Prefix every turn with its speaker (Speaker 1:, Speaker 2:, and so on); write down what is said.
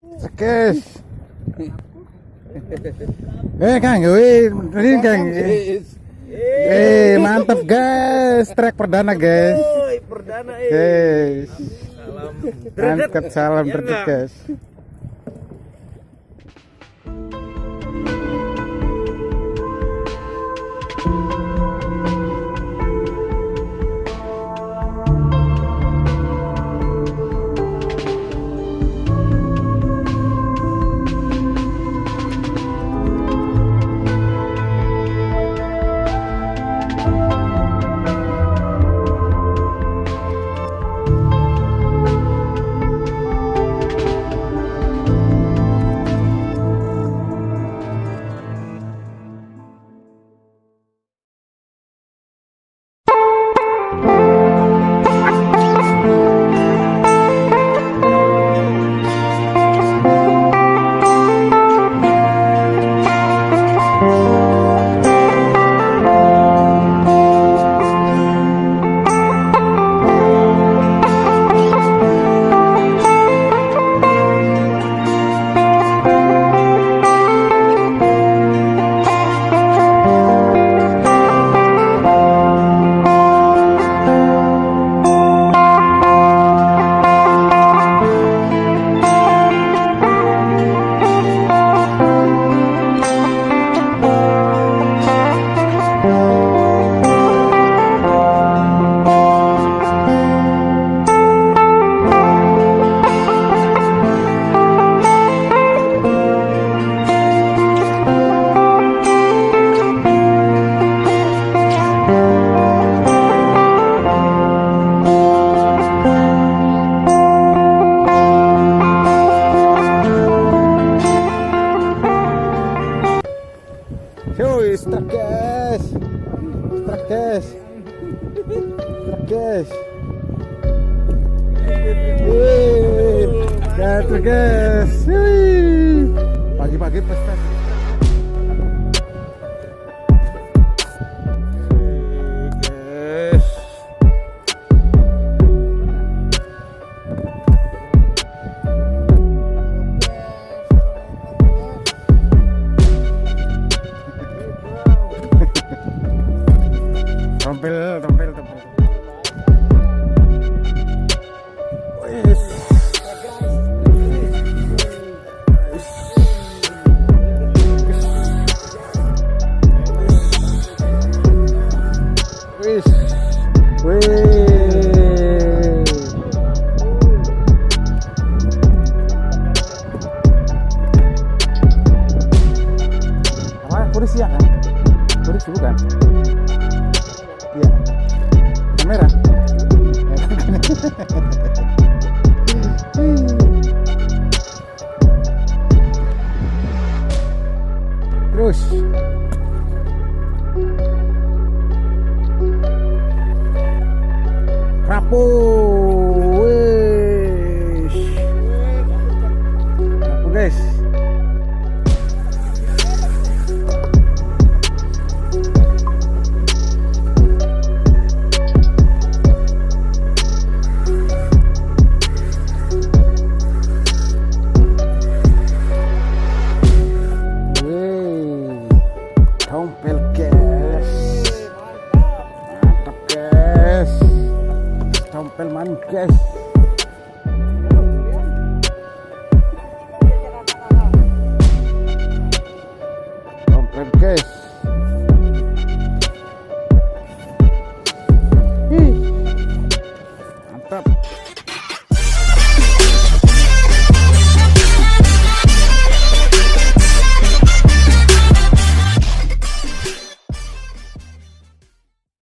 Speaker 1: Sekes. Kang, ini Kang. Mantap guys, track perdana guys.
Speaker 2: Perdana
Speaker 1: Guys.
Speaker 2: Salam
Speaker 1: Mantap, salam
Speaker 2: Ya,
Speaker 1: berdet
Speaker 2: enggak?
Speaker 1: guys. Strak guys, strak guys, strak guys. Gatel guys. Pagi-pagi pesta. Guys. Tompel. Wis. Wis. Apa? Kuris ya kan? Kuris bukan? Iya. Kamera. Terus. Rapo. Wih. Rapo guys. Tompel guys, mantap guys, tompel manis guys. Tompel guys. Mantap.